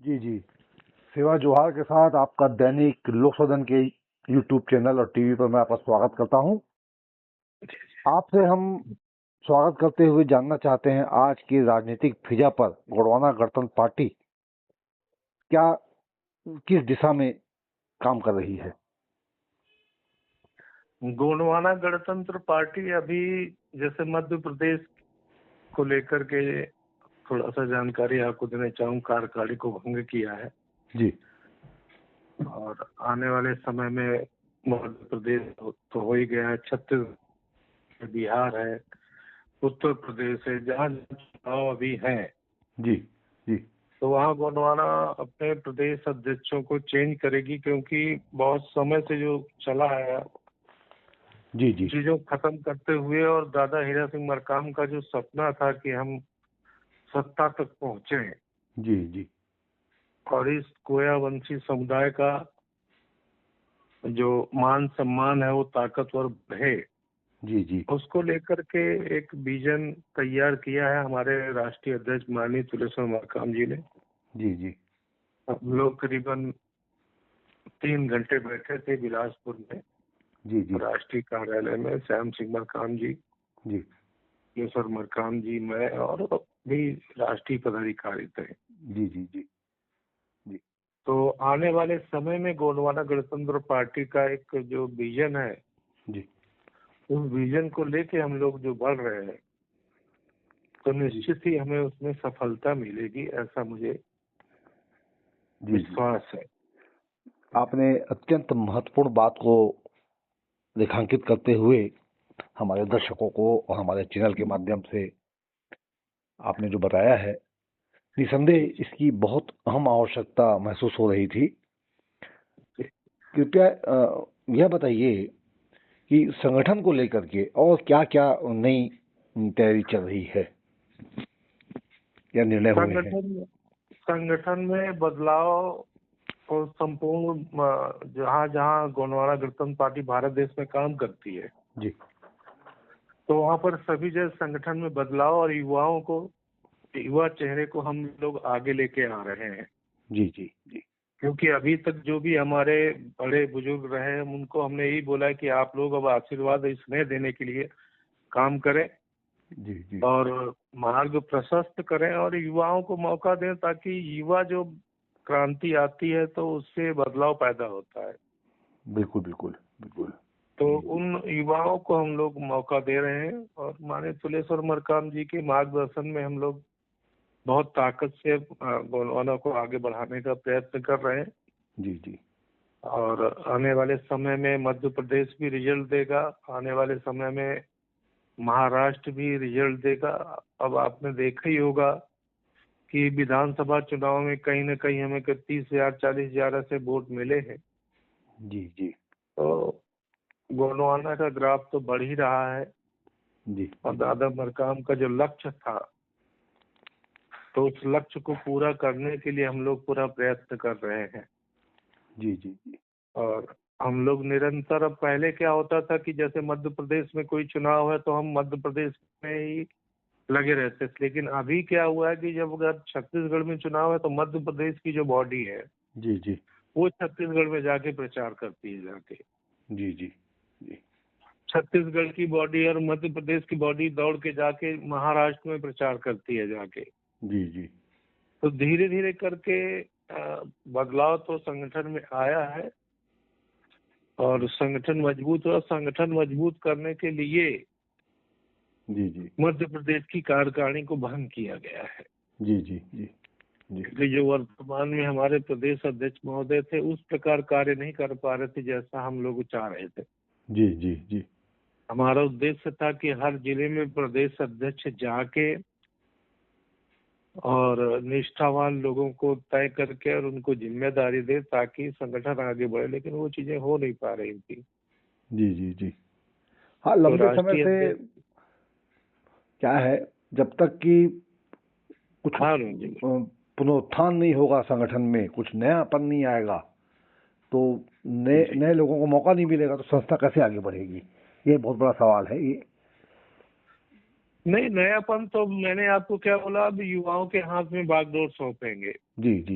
जी जी। सेवा जोहार के साथ आपका दैनिक लोक सदन के यूट्यूब चैनल और टीवी पर मैं आपका स्वागत करता हूं। आपसे हम स्वागत करते हुए जानना चाहते हैं आज की राजनीतिक फिजा पर गोंडवाना गणतंत्र पार्टी क्या किस दिशा में काम कर रही है। गोंडवाना गणतंत्र पार्टी अभी जैसे मध्य प्रदेश को लेकर के थोड़ा सा जानकारी आपको देना चाहूँ। कार्यकारिणी को भंग किया है जी और आने वाले समय में मध्य प्रदेश तो हो ही गया है, छत्तीसगढ़, बिहार है, उत्तर प्रदेश है, जहाँ चुनाव अभी हैं जी जी तो वहाँ गोंडवाना अपने प्रदेश अध्यक्षों को चेंज करेगी, क्योंकि बहुत समय से जो चला है जी जी चीजों खत्म करते हुए और दादा हीरा सिंह मरकाम का जो सपना था कि हम सत्ता तक पहुंचे जी जी और इस कोयावंशी समुदाय का जो मान सम्मान है वो ताकतवर बढ़े, जी जी उसको लेकर के एक विजन तैयार किया है हमारे राष्ट्रीय अध्यक्ष माननीय तुलेश्वर मरकाम जी ने। जी जी हम लोग करीबन 3 घंटे बैठे थे बिलासपुर में जी जी राष्ट्रीय कार्यालय में। श्याम सिंह मरकाम जी, जी तुलेश्वर मरकाम जी, मैं और भी राष्ट्रीय पदाधिकारी थे। जी जी जी जी तो आने वाले समय में गोंडवाना गणतंत्र पार्टी का एक जो विजन है, जी उस विजन को लेके हम लोग जो बढ़ रहे हैं तो निश्चित ही हमें उसमें सफलता मिलेगी, ऐसा मुझे जी जी। विश्वास है। आपने अत्यंत महत्वपूर्ण बात को रेखांकित करते हुए हमारे दर्शकों को और हमारे चैनल के माध्यम से आपने जो बताया है, निसंदेह इसकी बहुत अहम आवश्यकता महसूस हो रही थी। कृपया यह बताइए कि संगठन को लेकर के और क्या क्या नई तैयारी चल रही है या निर्णय हुए हैं। संगठन में बदलाव और संपूर्ण जहाँ जहाँ गोंडवाना गणतंत्र पार्टी भारत देश में काम करती है जी तो वहाँ पर सभी जगह संगठन में बदलाव और युवा चेहरे को हम लोग आगे लेके आ रहे हैं। जी जी जी क्योंकि अभी तक जो भी हमारे बड़े बुजुर्ग रहे हैं उनको हमने यही बोला है कि आप लोग अब आशीर्वाद स्नेह देने के लिए काम करें जी जी और मार्ग प्रशस्त करें और युवाओं को मौका दें, ताकि युवा जो क्रांति आती है तो उससे बदलाव पैदा होता है। बिल्कुल बिल्कुल बिल्कुल। तो उन युवाओं को हम लोग मौका दे रहे हैं और माननीय तुलेश्वर मरकाम जी के मार्गदर्शन में हम लोग बहुत ताकत से गोंडवाना को आगे बढ़ाने का प्रयत्न कर रहे हैं। जी जी और आने वाले समय में मध्य प्रदेश भी रिजल्ट देगा, आने वाले समय में महाराष्ट्र भी रिजल्ट देगा। अब आपने देखा ही होगा कि विधानसभा चुनाव में कहीं न कहीं हमें 30,000 40,000 ऐसे वोट मिले हैं। जी जी तो गोंडवाना का ग्राफ तो बढ़ ही रहा है जी और दादा मरकाम का जो लक्ष्य था तो उस लक्ष्य को पूरा करने के लिए हम लोग पूरा प्रयत्न कर रहे हैं। जी जी जी और हम लोग निरंतर, अब पहले क्या होता था कि जैसे मध्य प्रदेश में कोई चुनाव है तो हम मध्य प्रदेश में ही लगे रहते थे, लेकिन अभी क्या हुआ है कि जब अगर छत्तीसगढ़ में चुनाव है तो मध्य प्रदेश की जो बॉडी है जी जी वो छत्तीसगढ़ में जाके प्रचार करती है। जाके जी जी जी छत्तीसगढ़ की बॉडी और मध्य प्रदेश की बॉडी दौड़ के जाके महाराष्ट्र में प्रचार करती है जाके। जी जी तो धीरे धीरे करके बदलाव तो संगठन में आया है और संगठन मजबूत हुआ। संगठन मजबूत करने के लिए जी जी मध्य प्रदेश की कार्यकारिणी को भंग किया गया है। जी जी जी जी क्योंकि जो वर्तमान में हमारे प्रदेश अध्यक्ष महोदय थे उस प्रकार कार्य नहीं कर पा रहे थे जैसा हम लोग चाह रहे थे। जी जी जी हमारा उद्देश्य था कि हर जिले में प्रदेश अध्यक्ष जाके और निष्ठावान लोगों को तय करके और उनको जिम्मेदारी दे ताकि संगठन आगे बढ़े, लेकिन वो चीजें हो नहीं पा रही थी। जी जी जी। हाँ, तो लंबे समय राष्ट्रीय से अध्यक्ष, क्या है, जब तक कि कुछ हाँ जी, पुनरुत्थान नहीं होगा, संगठन में कुछ नयापन नहीं आएगा, तो नए जी नए लोगों को मौका नहीं मिलेगा तो संस्था कैसे आगे बढ़ेगी। ये बहुत बड़ा सवाल है ये। नहीं, नयापन तो मैंने आपको क्या बोला, अब युवाओं के हाथ में बागडोर सौंपेंगे। जी जी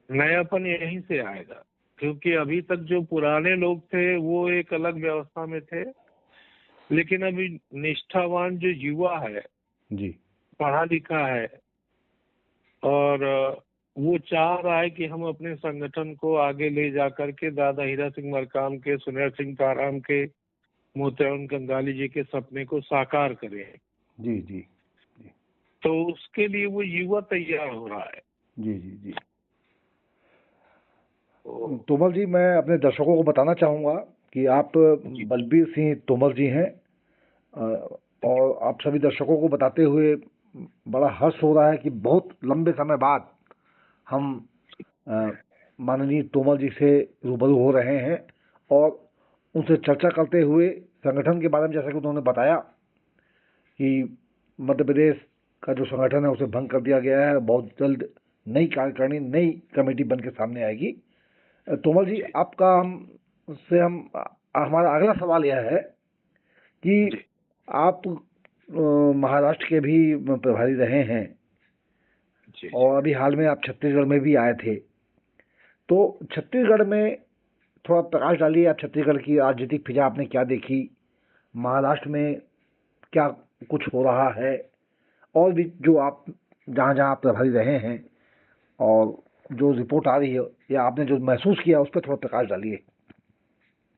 नयापन यहीं से आएगा, क्योंकि अभी तक जो पुराने लोग थे वो एक अलग व्यवस्था में थे, लेकिन अभी निष्ठावान जो युवा है, जी पढ़ा लिखा है, और वो चाह रहा है कि हम अपने संगठन को आगे ले जा करके दादा हीरा सिंह मरकाम के, सुनेर सिंह ताराम के, मोतीराम कंगाली जी के सपने को साकार करें। जी जी जी तो उसके लिए वो युवा तैयार हो रहा है। जी जी जी तो तोमर जी, मैं अपने दर्शकों को बताना चाहूँगा कि आप जी बलबीर सिंह तोमर जी हैं। अ, और आप सभी दर्शकों को बताते हुए बड़ा हर्ष हो रहा है कि बहुत लंबे समय बाद हम अ, माननीय तोमर जी से रूबरू हो रहे हैं और उनसे चर्चा करते हुए संगठन के बारे में, जैसा कि उन्होंने बताया कि मध्य प्रदेश का जो संगठन है उसे भंग कर दिया गया है, बहुत जल्द नई कार्यकारिणी, नई कमेटी बन के सामने आएगी। तोमर जी, आपका हम हमारा अगला सवाल यह है जी कि आप महाराष्ट्र के भी प्रभारी रहे हैं जी जी और अभी हाल में आप छत्तीसगढ़ में भी आए थे, तो छत्तीसगढ़ में थोड़ा प्रकाश डालिए। आप छत्तीसगढ़ की राजनीतिक फिजा आपने क्या देखी, महाराष्ट्र में क्या कुछ हो रहा है, और भी जो आप जहाँ जहाँ आप प्रभारी रहे हैं और जो रिपोर्ट आ रही है या आपने जो महसूस किया उस पर थोड़ा प्रकाश डालिए।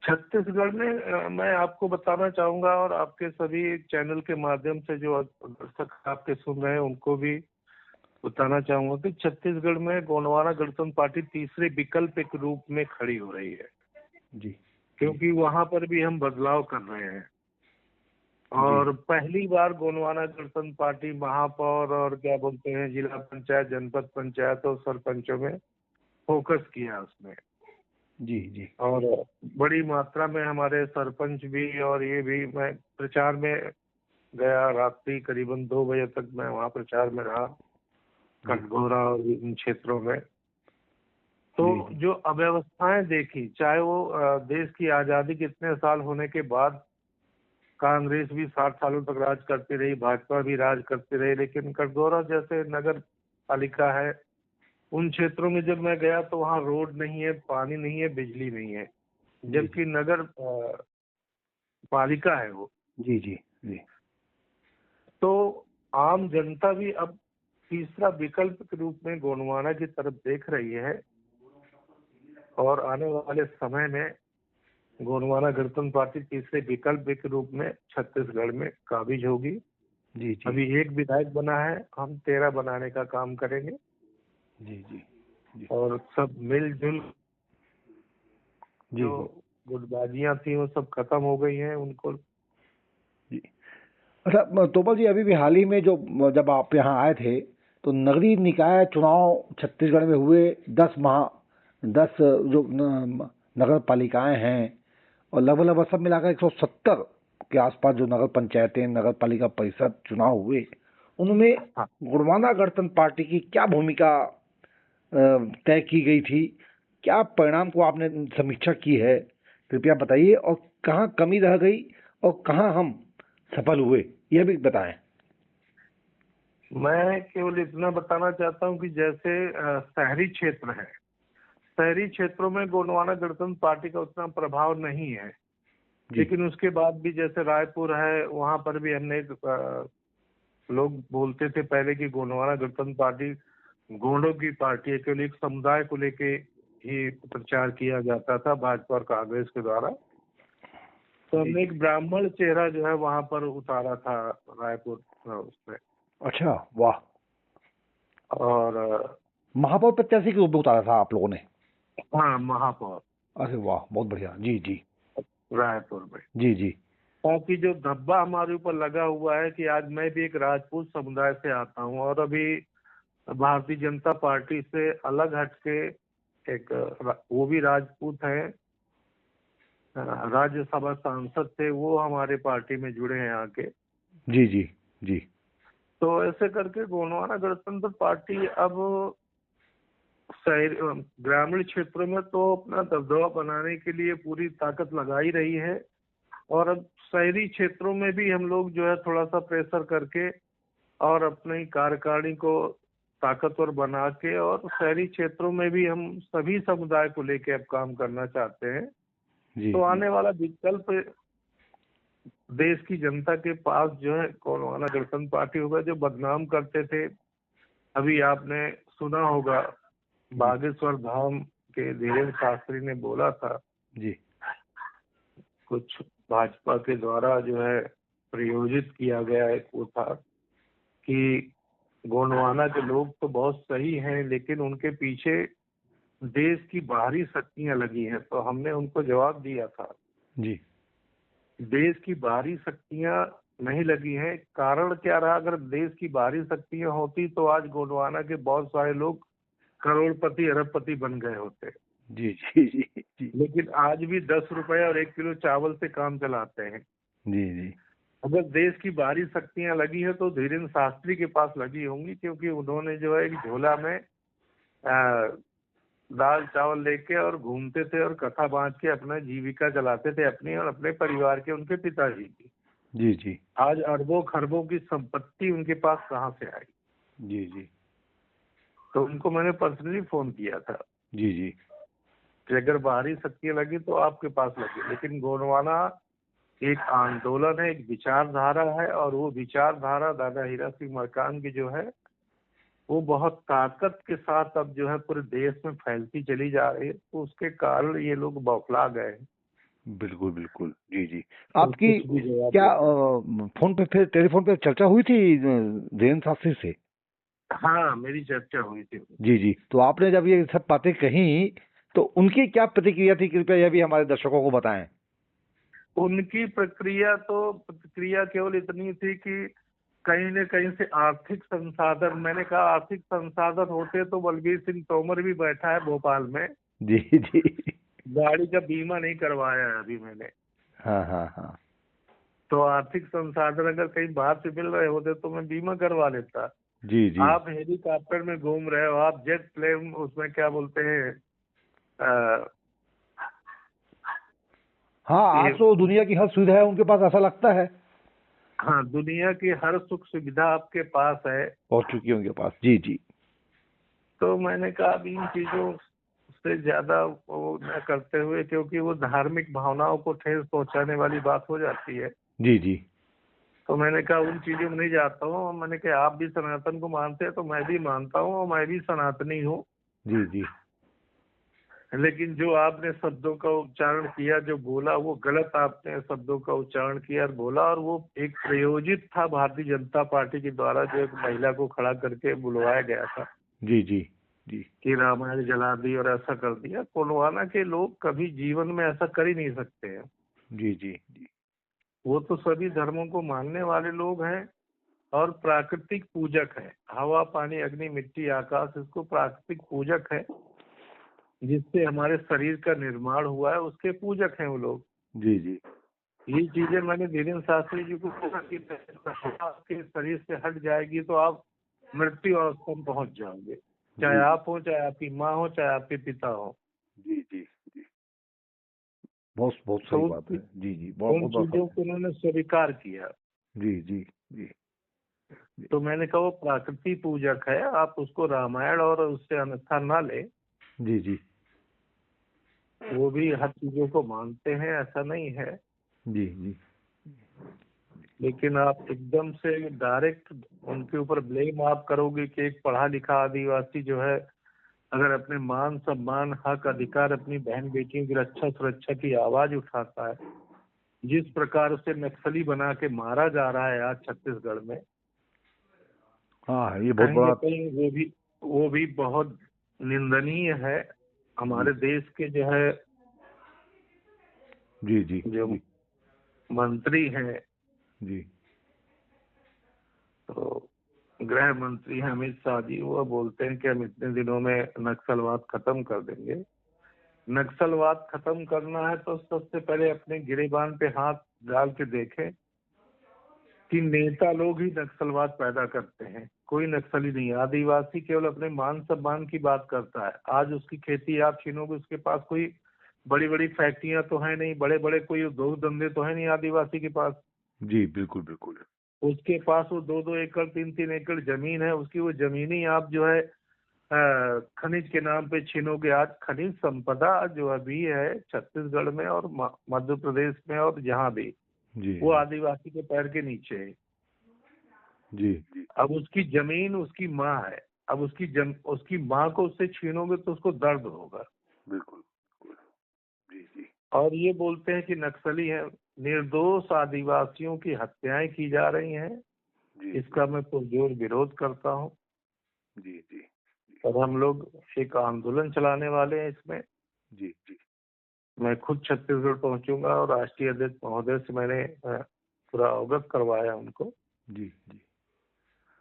छत्तीसगढ़ में मैं आपको बताना चाहूंगा, और आपके सभी चैनल के माध्यम से जो दर्शक आपके सुन रहे हैं उनको भी बताना चाहूंगा कि छत्तीसगढ़ में गोंडवाना गणतंत्र पार्टी तीसरे विकल्प के रूप में खड़ी हो रही है, जी क्योंकि वहां पर भी हम बदलाव कर रहे हैं। जी और पहली बार गोंडवाना गणतंत्र पार्टी महापौर और क्या बोलते हैं जिला पंचायत, जनपद पंचायत और सरपंचों में फोकस किया उसने। जी जी और बड़ी मात्रा में हमारे सरपंच भी, और ये भी, मैं प्रचार में गया, रात्रि करीबन 2 बजे तक मैं वहाँ प्रचार में रहा, कटघोरा और इन क्षेत्रों में। तो जी जी जो अव्यवस्थाएं देखी, चाहे वो देश की आजादी के इतने साल होने के बाद कांग्रेस भी 60 सालों तक राज करती रही, भाजपा भी राज करती रही, लेकिन कटघोरा जैसे नगर पालिका है, उन क्षेत्रों में जब मैं गया तो वहाँ रोड नहीं है, पानी नहीं है, बिजली नहीं है, जी जबकि नगर पालिका है वो। जी जी जी तो आम जनता भी अब तीसरा विकल्प के रूप में गोंडवाना की तरफ देख रही है, और आने वाले समय में गोंडवाना गणतंत्र पार्टी तीसरे विकल्प के रूप में छत्तीसगढ़ में काबिज होगी। जी जी अभी एक विधायक बना है, हम 13 बनाने का काम करेंगे, जी जी जी और सब मिलजुल जी जो गुटबाजियां थी वो सब खत्म हो गई हैं उनको। जी। अच्छा, तोमर जी, अभी भी हाल ही में जो जब आप यहाँ आए थे तो नगरीय निकाय चुनाव छत्तीसगढ़ में हुए। 10 जो नगर पालिकाएं हैं और लगभग सब मिलाकर 170 के आसपास जो नगर पंचायतें, नगर पालिका परिषद चुनाव हुए, उनमें हाँ, गोंडवाना गणतंत्र पार्टी की क्या भूमिका तय की गई थी, क्या परिणाम को आपने समीक्षा की है, कृपया बताइए, और कहाँ कमी रह गई और कहाँ हम सफल हुए, यह भी बताएं। मैं केवल इतना बताना चाहता हूँ कि जैसे शहरी क्षेत्र है, शहरी क्षेत्रों में गोंडवाना गणतंत्र पार्टी का उतना प्रभाव नहीं है, जी लेकिन उसके बाद भी जैसे रायपुर है, वहां पर भी हमने लोग बोलते थे पहले कि गोंडवाना गणतंत्र पार्टी गोंडों की पार्टी है, केवल एक समुदाय को लेके ही प्रचार किया जाता था भाजपा और कांग्रेस के द्वारा। तो जी हमने एक ब्राह्मण चेहरा जो है वहां पर उतारा था रायपुर उसमें। अच्छा, वाह। और महापौर प्रत्याशी के रूप में उतारा था आप लोगों ने? हाँ, महापौर अरे वाह, बहुत बढ़िया। जी जी रायपुर में। जी जी ताकि जो धब्बा हमारे ऊपर लगा हुआ है कि आज मैं भी एक राजपूत समुदाय से आता हूँ, और अभी भारतीय जनता पार्टी से अलग हटके एक वो भी राजपूत हैं, राज्यसभा सांसद थे, वो हमारे पार्टी में जुड़े हैं आके। जी जी जी तो ऐसे करके गोंडवाना गणतंत्र पार्टी अब शहर ग्रामीण क्षेत्रों में तो अपना दबदबा बनाने के लिए पूरी ताकत लगा ही रही है, और अब शहरी क्षेत्रों में भी हम लोग जो है थोड़ा सा प्रेशर करके और अपनी कार्यकारिणी को ताकतवर बना के, और शहरी क्षेत्रों में भी हम सभी समुदाय को लेके अब काम करना चाहते हैं। जी तो जी आने वाला विकल्प देश की जनता के पास जो है गोंडवाना गणतंत्र पार्टी होगा, जो बदनाम करते थे। अभी आपने सुना होगा, जी बागेश्वर धाम के धीरेन्द्र शास्त्री ने बोला था, जी कुछ भाजपा के द्वारा जो है प्रयोजित किया गया एक वो था कि गोंडवाना के लोग तो बहुत सही हैं, लेकिन उनके पीछे देश की बाहरी शक्तियां लगी हैं। तो हमने उनको जवाब दिया था, जी देश की बाहरी शक्तियां नहीं लगी हैं। कारण क्या रहा? अगर देश की बाहरी शक्तियां होती तो आज गोंडवाना के बहुत सारे लोग करोड़पति अरबपति बन गए होते। जी जी जी जी लेकिन आज भी 10 रुपए और 1 किलो चावल से काम चलाते हैं। जी जी अगर देश की बाहरी शक्तियां लगी है तो धीरेन्द्र शास्त्री के पास लगी होंगी, क्योंकि उन्होंने जो है एक झोला में दाल चावल लेके और घूमते थे और कथा बांट के अपना जीविका चलाते थे, अपनी और अपने परिवार के, उनके पिताजी की। जी जी आज अरबों खरबों की संपत्ति उनके पास कहाँ से आई? जी जी तो उनको मैंने पर्सनली फोन किया था जी जी कि अगर बाहरी शक्तियां लगी तो आपके पास लगी। लेकिन गोंडवाना एक आंदोलन है, एक विचारधारा है, और वो विचारधारा दादा हीरा सिंह मरकाम की जो है वो बहुत ताकत के साथ अब जो है पूरे देश में फैलती चली जा रही है। तो उसके कारण ये लोग बौखला गए हैं। बिल्कुल बिल्कुल जी जी तो आपकी कुछ भी जवाब क्या देते हैं। फोन पे फिर टेलीफोन पे चर्चा हुई थी धीरेन्द्र शास्त्री से? हाँ, मेरी चर्चा हुई थी। जी जी तो आपने जब ये सब बातें कही तो उनकी क्या प्रतिक्रिया थी, कृपया यह भी हमारे दर्शकों को बताएं। उनकी प्रतिक्रिया केवल इतनी थी कि कहीं न कहीं से आर्थिक संसाधन, मैंने कहा आर्थिक संसाधन होते तो बलबीर सिंह तोमर भी बैठा है भोपाल में। जी जी गाड़ी का बीमा नहीं करवाया है अभी मैंने। हाँ हाँ हाँ तो आर्थिक संसाधन अगर कहीं बाहर से मिल रहे होते तो मैं बीमा करवा लेता। जी जी आप हेलीकॉप्टर में घूम रहे हो, आप जेट प्लेन, उसमें क्या बोलते हैं, हाँ ये, आज तो दुनिया की हर सुविधा है उनके पास, ऐसा लगता है हाँ, दुनिया की हर सुख सुविधा आपके पास है। पहुंच चुकी है उनके पास। जी जी तो मैंने कहा अब इन चीजों से ज्यादा वो न करते हुए, क्योंकि वो धार्मिक भावनाओं को ठेस पहुंचाने वाली बात हो जाती है। जी जी तो मैंने कहा उन चीजों में नहीं जाता हूँ। मैंने कहा आप भी सनातन को मानते हैं तो मैं भी मानता हूँ, और मैं भी सनातनी हूँ। जी जी लेकिन जो आपने शब्दों का उच्चारण किया, जो बोला, वो गलत आपने शब्दों का उच्चारण किया और बोला, और वो एक प्रयोजित था भारतीय जनता पार्टी के द्वारा, जो एक महिला को खड़ा करके बुलवाया गया था जी जी जी कि रामायण जला दी और ऐसा कर दिया। गोंडवाना के लोग कभी जीवन में ऐसा कर ही नहीं सकते हैं। जी जी जी वो तो सभी धर्मों को मानने वाले लोग हैं और प्राकृतिक पूजक है। हवा पानी अग्नि मिट्टी आकाश, इसको प्राकृतिक पूजक है, जिससे हमारे शरीर का निर्माण हुआ है, उसके पूजक हैं वो लोग। जी जी ये चीजें मैंने धीरेन्द्र शास्त्री जी को कहा कि आपके शरीर से हट जाएगी तो आप मृत्यु अवस्था में पहुंच जाओगे, चाहे आप हो, चाहे आपकी माँ हो, चाहे आपके पिता हो। जी जी जी बहुत बहुत तो सही बात है। जी जी बहुत उन बहुत बहुत चीजों को उन्होंने स्वीकार किया। जी जी जी तो मैंने कहा वो प्राकृति पूजक है, आप उसको रामायण और उससे अन्यथा ना ले। जी जी वो भी हर चीजों को मानते हैं, ऐसा नहीं है। जी जी लेकिन आप एकदम से डायरेक्ट उनके ऊपर ब्लेम आप करोगे कि एक पढ़ा लिखा आदिवासी जो है अगर अपने मान सम्मान हक अधिकार अपनी बहन बेटियों की रक्षा सुरक्षा की आवाज उठाता है, जिस प्रकार उसे नक्सली बना के मारा जा रहा है आज छत्तीसगढ़ में, हाँ ये बहुत कहीं न बड़ा। कहीं वो भी बहुत निंदनीय है। हमारे देश के जो है जी जी जो जी मंत्री हैं, जी तो गृह मंत्री हैं अमित शाह जी, वो बोलते हैं कि हम इतने दिनों में नक्सलवाद खत्म कर देंगे। नक्सलवाद खत्म करना है तो सबसे पहले अपने गिरेबान पे हाथ डाल के देखें कि नेता लोग ही नक्सलवाद पैदा करते हैं, कोई नक्सली नहीं। आदिवासी केवल अपने मान सम्मान की बात करता है। आज उसकी खेती आप छीनोगे, उसके पास कोई बड़ी बड़ी फैक्ट्रियां तो है नहीं, बड़े बड़े कोई उद्योग धंधे तो है नहीं आदिवासी के पास। जी बिल्कुल बिल्कुल उसके पास वो 2-2 एकड़ 3-3 एकड़ जमीन है, उसकी वो जमीन ही आप जो है खनिज के नाम पे छीनोगे। आज खनिज संपदा जो अभी है छत्तीसगढ़ में और मध्य प्रदेश में और जहाँ भी, जी वो आदिवासी के पैर के नीचे है। जी अब उसकी जमीन उसकी माँ है, अब उसकी माँ को उससे छीनोगे तो उसको दर्द होगा। बिल्कुल। जी जी और ये बोलते हैं कि नक्सली है। निर्दोष आदिवासियों की हत्याएं की जा रही हैं, जी इसका मैं पुरजोर विरोध करता हूँ। जी जी और हम लोग एक आंदोलन चलाने वाले हैं इसमें। जी जी मैं खुद छत्तीसगढ़ पहुंचूंगा और राष्ट्रीय अध्यक्ष महोदय से मैंने पूरा अवगत करवाया उनको। जी जी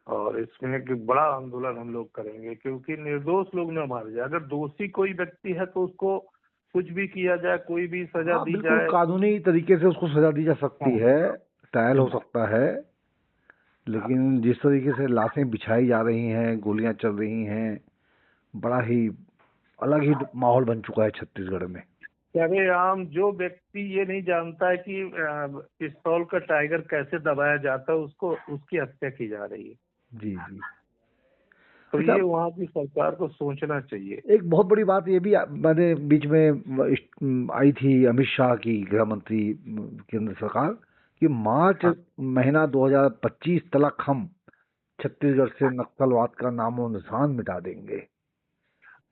और इसमें एक बड़ा आंदोलन हम लोग करेंगे, क्योंकि निर्दोष लोग न मारे जाए। अगर दोषी कोई व्यक्ति है तो उसको कुछ भी किया जाए, कोई भी सजा हाँ दी बिल्कुल, जाए। कानूनी तरीके से उसको सजा दी जा सकती हाँ, है, ट्रायल हो सकता है, लेकिन जिस तरीके से लाशें बिछाई जा रही हैं, गोलियां चल रही हैं, बड़ा ही अलग ही माहौल बन चुका है छत्तीसगढ़ में। अरे आम जो व्यक्ति ये नहीं जानता है कि पिस्तौल का टाइगर कैसे दबाया जाता है, उसको उसकी हत्या की जा रही है। जी जी तो अच्छा, ये वहाँ की सरकार को सोचना चाहिए। एक बहुत बड़ी बात ये भी मैंने बीच में आई थी, अमित शाह की गृह मंत्री केंद्र सरकार, कि मार्च हाँ, महीना 2025 तक हम छत्तीसगढ़ से नक्सलवाद का नामो निशान मिटा देंगे।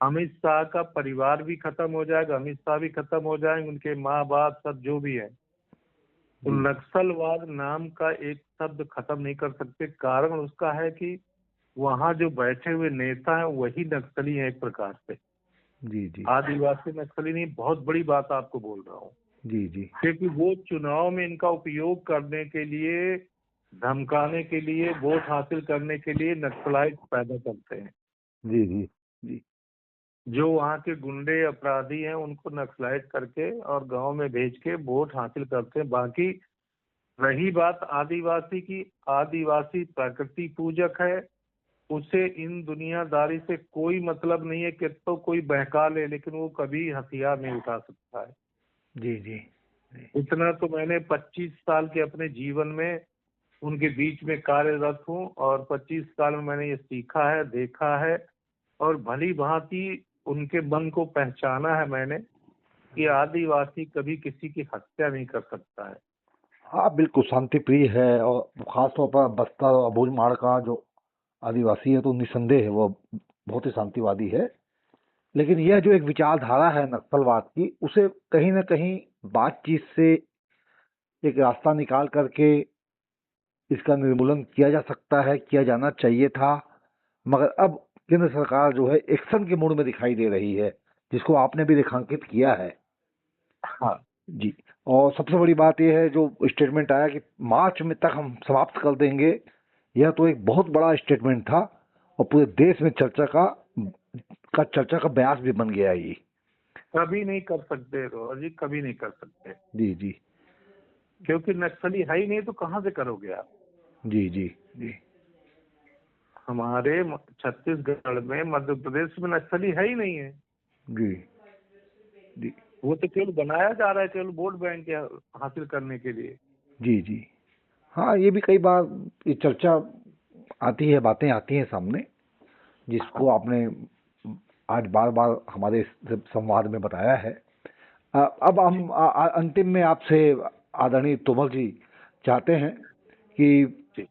अमित शाह का परिवार भी खत्म हो जाएगा, अमित शाह भी खत्म हो जाएंगे, उनके माँ बाप सब जो भी है। तो जी नक्सलवाद नाम का एक शब्द खत्म नहीं कर सकते। कारण उसका है कि वहाँ जो बैठे हुए नेता हैं वही नक्सली हैं एक प्रकार से। जी जी आदिवासी नक्सली नहीं, बहुत बड़ी बात आपको बोल रहा हूँ। जी जी क्योंकि वो चुनाव में इनका उपयोग करने के लिए, धमकाने के लिए, वोट हासिल करने के लिए नक्सलाइट पैदा करते हैं। जी जी जी जो वहाँ के गुंडे अपराधी हैं उनको नक्सलाइट करके और गांव में भेज के वोट हासिल करते हैं। बाकी रही बात आदिवासी की, आदिवासी प्रकृति पूजक है, उसे इन दुनियादारी से कोई मतलब नहीं है। कि तो कोई बहका ले, लेकिन वो कभी हथियार नहीं उठा सकता है। जी जी जी इतना तो मैंने 25 साल के अपने जीवन में उनके बीच में कार्यरत हूँ, और 25 साल में मैंने ये सीखा है, देखा है, और भली भांति उनके मन को पहचाना है मैंने कि आदिवासी कभी किसी की हत्या नहीं कर सकता है। हाँ बिल्कुल, शांति प्रिय है, और खासतौर पर बस्तर और अबूझमाड़ का जो आदिवासी है तो निसंदेह है वो बहुत ही शांतिवादी है। लेकिन यह जो एक विचारधारा है नक्सलवाद की, उसे कहीं ना कहीं बातचीत से एक रास्ता निकाल करके इसका निर्मूलन किया जा सकता है, किया जाना चाहिए था। मगर अब केंद्र सरकार जो है एक्शन के मूड में दिखाई दे रही है, जिसको आपने भी रेखांकित किया है। हाँ, जी। और सबसे बड़ी बात यह है जो स्टेटमेंट आया कि मार्च में तक हम समाप्त कर देंगे, यह तो एक बहुत बड़ा स्टेटमेंट था, और पूरे देश में चर्चा का ब्यास भी बन गया ये। कभी नहीं कर सकते रोहर जी, कभी नहीं कर सकते। जी जी क्योंकि नक्सली है ही नहीं तो कहाँ से करोगे आप। जी जी जी हमारे छत्तीसगढ़ में, मध्य प्रदेश में नक्सली है ही नहीं है। जी जी वो तो केवल बनाया जा रहा है, केवल वोट बैंक हासिल करने के लिए। जी जी हाँ, ये भी कई बार ये चर्चा आती है, बातें आती हैं सामने, जिसको आपने आज बार बार हमारे संवाद में बताया है। अब हम अंतिम में आपसे, आदरणीय तोमर जी, चाहते हैं कि जी,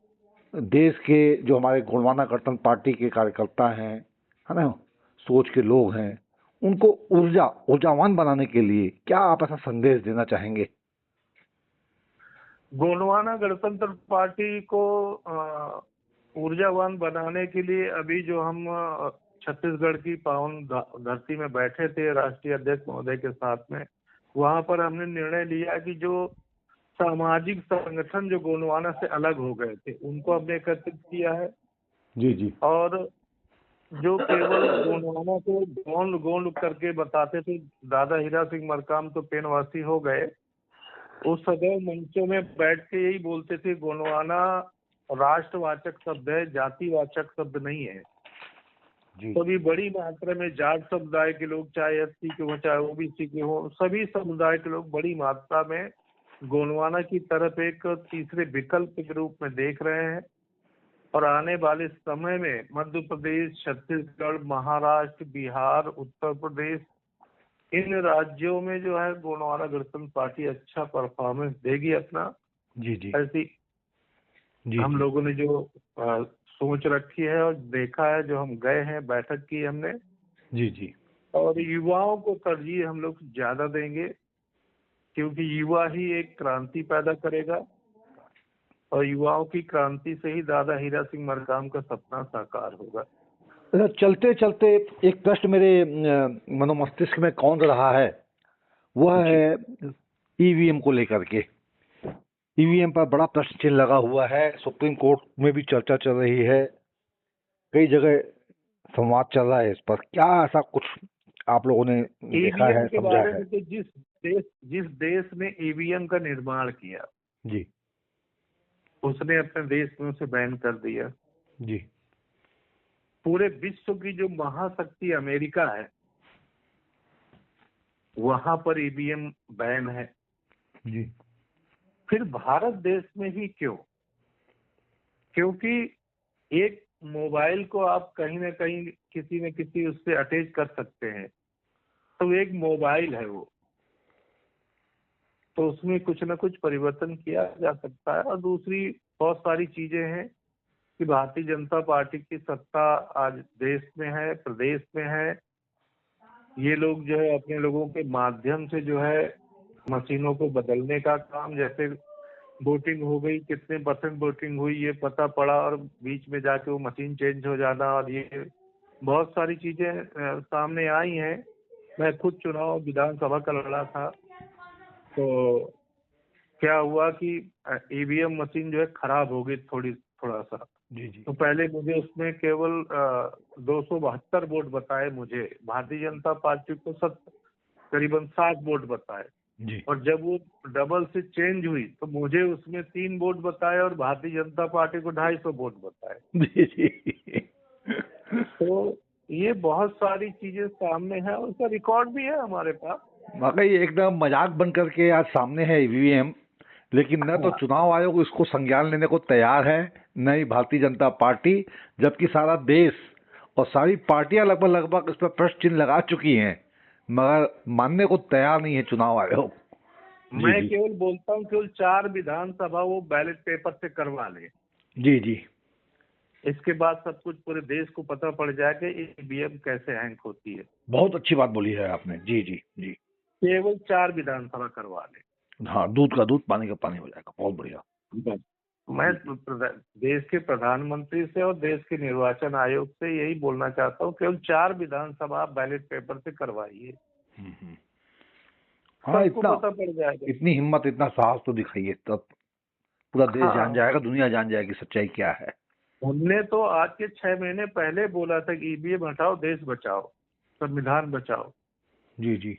देश के जो हमारे गोंडवाना गणतंत्र पार्टी के कार्यकर्ता हैं, है ना, सोच के लोग हैं, उनको ऊर्जावान बनाने के लिए क्या आप ऐसा संदेश देना चाहेंगे? गोंडवाना गणतंत्र पार्टी को ऊर्जावान बनाने के लिए अभी जो हम छत्तीसगढ़ की पावन धरती में बैठे थे राष्ट्रीय अध्यक्ष महोदय के साथ में, वहां पर हमने निर्णय लिया कि जो सामाजिक संगठन जो गोंडवाना से अलग हो गए थे उनको हमने एकत्रित किया है। जी जी और जो केवल गोंडवाना को गोंड गोंड करके बताते थे, दादा हीरा सिंह मरकाम तो पेनवासी हो गए, उस सदैव मंचों में बैठ के यही बोलते थे गोंडवाना राष्ट्रवाचक शब्द है, जातिवाचक शब्द नहीं है। जी तो अभी बड़ी मात्रा में जाट समुदाय के लोग, चाहे एससी के हो चाहे ओबीसी के हो, सभी समुदाय के लोग बड़ी मात्रा में गोंडवाना की तरफ एक तीसरे विकल्प के रूप में देख रहे हैं। और आने वाले समय में मध्य प्रदेश, छत्तीसगढ़, महाराष्ट्र, बिहार, उत्तर प्रदेश, इन राज्यों में जो है गोंडवाना गणतंत्र पार्टी अच्छा परफॉर्मेंस देगी अपना। जी जी ऐसी जी हम जी लोगों ने जो सोच रखी है और देखा है, जो हम गए हैं, बैठक की हमने। जी जी और युवाओं को तरजीह हम लोग ज्यादा देंगे, क्योंकि युवा ही एक क्रांति पैदा करेगा और युवाओं की क्रांति से ही दादा हीरा सिंह मरकाम का सपना साकार होगा। चलते चलते एक प्रश्न मेरे मनोमस्तिष्क में कौन रहा है, वह जी। है ईवीएम को लेकर के। ईवीएम पर बड़ा प्रश्न चिन्ह लगा हुआ है, सुप्रीम कोर्ट में भी चर्चा चल रही है, कई जगह संवाद चल रहा है इस पर। क्या ऐसा कुछ आप लोगों ने देखा ईवीएम है, के समझा बारे है? में तो जिस देश ने ईवीएम का निर्माण किया, जी उसने अपने देश में उसे बैन कर दिया। जी पूरे विश्व की जो महाशक्ति अमेरिका है, वहां पर ईवीएम बैन है। जी फिर भारत देश में ही क्यों? क्योंकि एक मोबाइल को आप कहीं ना कहीं किसी न किसी उससे अटैच कर सकते हैं, तो एक मोबाइल है वो, तो उसमें कुछ ना कुछ परिवर्तन किया जा सकता है। और दूसरी बहुत सारी चीजें हैं कि भारतीय जनता पार्टी की सत्ता आज देश में है, प्रदेश में है। ये लोग जो है अपने लोगों के माध्यम से जो है मशीनों को बदलने का काम, जैसे वोटिंग हो गई, कितने परसेंट वोटिंग हुई ये पता पड़ा और बीच में जाके वो मशीन चेंज हो जाना, और ये बहुत सारी चीजें सामने आई हैं। मैं खुद चुनाव विधानसभा का लड़ा था, तो क्या हुआ कि ईवीएम मशीन जो है खराब हो गई थोड़ा सा। जी जी तो पहले मुझे उसमें केवल 272 वोट बताए, मुझे भारतीय जनता पार्टी को करीबन 60 वोट बताए। जी और जब वो डबल से चेंज हुई तो मुझे उसमें 3 वोट बताए और भारतीय जनता पार्टी को 250 वोट बताए। जी जी तो ये बहुत सारी चीजें सामने है, उसका रिकॉर्ड भी है हमारे पास। वाकई एकदम मजाक बन करके आज सामने है ईवीएम, लेकिन न तो हाँ, चुनाव आयोग इसको संज्ञान लेने को तैयार है, न ही भारतीय जनता पार्टी, जबकि सारा देश और सारी पार्टियां लगभग लगभग इस पर प्रश्न चिन्ह लगा चुकी हैं, मगर मानने को तैयार नहीं है चुनाव आयोग। जी मैं जी केवल बोलता हूँ केवल 4 विधानसभा वो बैलेट पेपर से करवा ले, जी जी इसके बाद सब कुछ पूरे देश को पता पड़ जाएगा ईवीएम कैसे हैंक होती है। बहुत अच्छी बात बोली है आपने। जी जी जी केवल 4 विधानसभा करवा ले, हाँ, दूध का दूध पानी का पानी हो जाएगा। बहुत बढ़िया। बस। मैं जी जी देश के प्रधानमंत्री से और देश के निर्वाचन आयोग से यही बोलना चाहता हूँ, केवल 4 विधानसभा आप बैलेट पेपर से करवाइए, हम्म। हाँ, सबको इतना पता पड़ जाएगा। इतनी हिम्मत, इतना साहस तो दिखाइए, तब पूरा देश जान हाँ, जाएगा, दुनिया जान जाएगी सच्चाई क्या है। हमने तो आज के 6 महीने पहले बोला था कि ईवीएम हटाओ, देश बचाओ, संविधान बचाओ। जी जी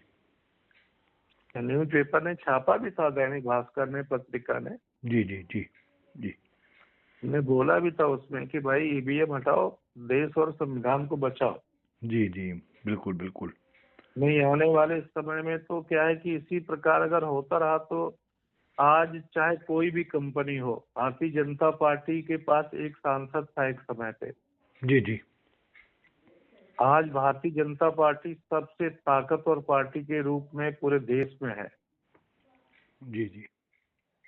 न्यूज पेपर ने छापा भी था, दैनिक भास्कर ने, पत्रिका ने। जी जी जी जी हमने बोला भी था उसमें कि भाई ईवीएम हटाओ, देश और संविधान को बचाओ। जी जी बिल्कुल बिल्कुल। नहीं, आने वाले समय में तो क्या है कि इसी प्रकार अगर होता रहा तो आज चाहे कोई भी कंपनी हो, भारतीय जनता पार्टी के पास एक सांसद था एक समय पे, जी जी आज भारतीय जनता पार्टी सबसे ताकतवर पार्टी के रूप में पूरे देश में है। जी जी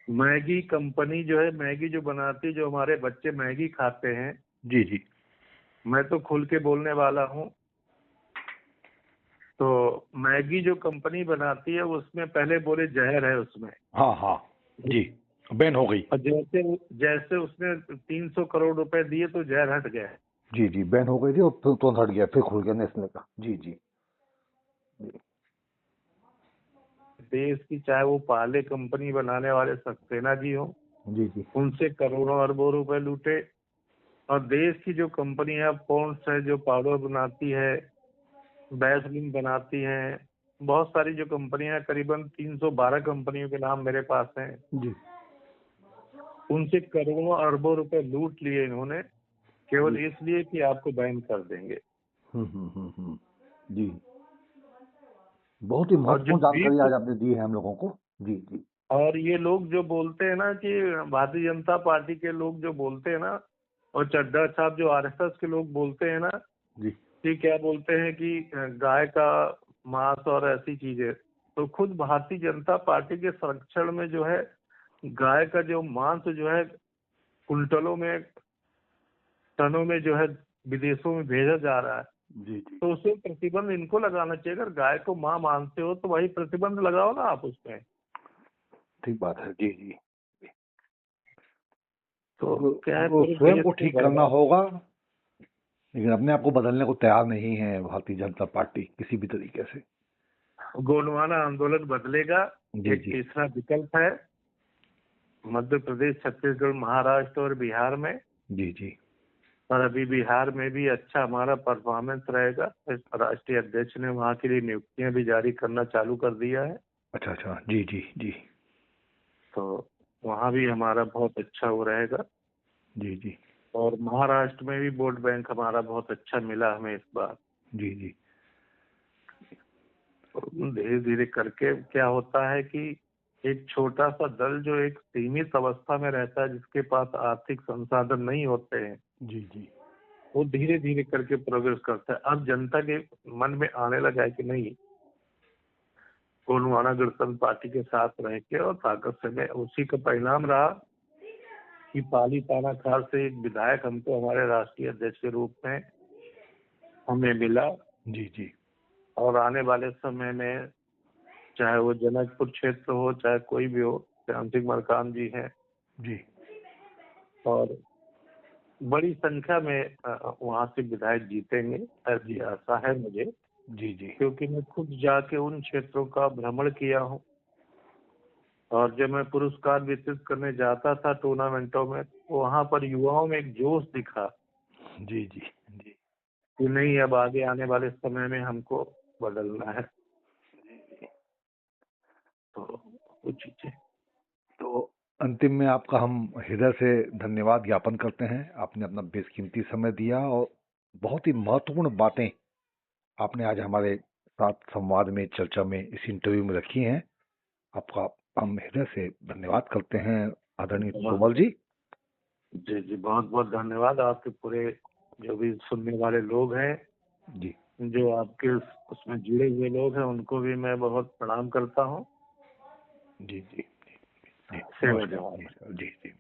मैगी कंपनी जो है, मैगी जो बनाती है, जो हमारे बच्चे मैगी खाते हैं, जी जी मैं तो खुल के बोलने वाला हूँ। तो मैगी जो कंपनी बनाती है उसमें पहले बोले जहर है उसमें, हाँ हाँ जी, बैन हो गई। और जैसे जैसे उसने 300 करोड़ रुपए दिए तो जहर हट गया। जी जी बैन हो गई थी और फिर तुरंत हट गया, फिर खुल गया नेस्ले का। जी जी जी देश की चाहे वो पहले कंपनी बनाने वाले सक्सेना जी हो, जी जी उनसे करोड़ों अरबों रुपए लूटे। और देश की जो कंपनी है पॉन्ड्स है, जो पाउडर बनाती है, वैसलीन बनाती है, बहुत सारी जो कंपनियां हैं, करीबन 312 कंपनियों के नाम मेरे पास हैं, जी उनसे करोड़ों अरबों रुपए लूट लिए इन्होंने, केवल जी इसलिए कि आपको बैन कर देंगे। जी बहुत ही और जो महत्वपूर्ण जानकारी विश्व आज आपने दी है हम लोगों को। जी जी और ये लोग जो बोलते हैं ना कि भारतीय जनता पार्टी के लोग जो बोलते हैं ना, और चड्ढा साहब जो आरएसएस के लोग बोलते हैं ना जी कि क्या बोलते हैं कि गाय का मांस और ऐसी चीजें, तो खुद भारतीय जनता पार्टी के संरक्षण में जो है गाय का जो मांस जो है कुंटलों में, टनों में जो है विदेशों में भेजा जा रहा है। जी जी तो उसे प्रतिबंध इनको लगाना चाहिए। अगर गाय को मां मानते हो तो वही प्रतिबंध लगाओ ना आप उसमें। ठीक बात है। जी जी तो वो क्या है, वो पूरे स्वयं देश को को ठीक करना बर्बाद। होगा, लेकिन अपने आप को बदलने को तैयार नहीं है भारतीय जनता पार्टी किसी भी तरीके से। गोंडवाना आंदोलन बदलेगा। जी एक जी तीसरा विकल्प है मध्य प्रदेश, छत्तीसगढ़, महाराष्ट्र और बिहार में। जी जी और अभी बिहार में भी अच्छा हमारा परफॉर्मेंस रहेगा। इस राष्ट्रीय अध्यक्ष ने वहाँ के लिए नियुक्तियां भी जारी करना चालू कर दिया है। अच्छा अच्छा जी जी जी तो वहाँ भी हमारा बहुत अच्छा वो रहेगा। जी जी और महाराष्ट्र में भी वोट बैंक हमारा बहुत अच्छा मिला हमें इस बार। जी जी धीरे धीरे करके क्या होता है कि एक छोटा सा दल जो एक सीमित अवस्था में रहता है, जिसके पास आर्थिक संसाधन नहीं होते हैं, जी जी वो धीरे धीरे करके प्रोग्रेस करता है। अब जनता के मन में आने लगा है कि नहीं, गोंडवाना गणतंत्र पार्टी के साथ रह के और ताकत से मैं, उसी का परिणाम रहा कि पाली तानाखार से एक विधायक हमको हमारे राष्ट्रीय अध्यक्ष के रूप में हमें मिला। जी जी और आने वाले समय में चाहे वो जनकपुर क्षेत्र हो, चाहे कोई भी हो, श्याम सिंह मरकाम जी हैं। जी और बड़ी संख्या में वहां से विधायक जीतेंगे, ऐसी आशा है मुझे। जी जी क्योंकि मैं खुद जाके उन क्षेत्रों का भ्रमण किया हूँ। और जब मैं पुरस्कार वितरित करने जाता था टूर्नामेंटों में, तो वहां पर युवाओं में एक जोश दिखा जी जी जी कि नहीं, अब आगे आने वाले समय में हमको बदलना है। तो वो चीजें। तो अंतिम में आपका हम हृदय से धन्यवाद ज्ञापन करते हैं। आपने अपना बेशकीमती समय दिया और बहुत ही महत्वपूर्ण बातें आपने आज हमारे साथ संवाद में, चर्चा में, इस इंटरव्यू में रखी हैं। आपका हम हृदय से धन्यवाद करते हैं आदरणीय तोमल जी। जी जी, बहुत बहुत धन्यवाद। आपके पूरे जो भी सुनने वाले लोग हैं, जी जो आपके उसमें जुड़े हुए लोग हैं, उनको भी मैं बहुत प्रणाम करता हूँ। जी जी जी जी सेवा नमस्कार जवान। नमस्कार जी जी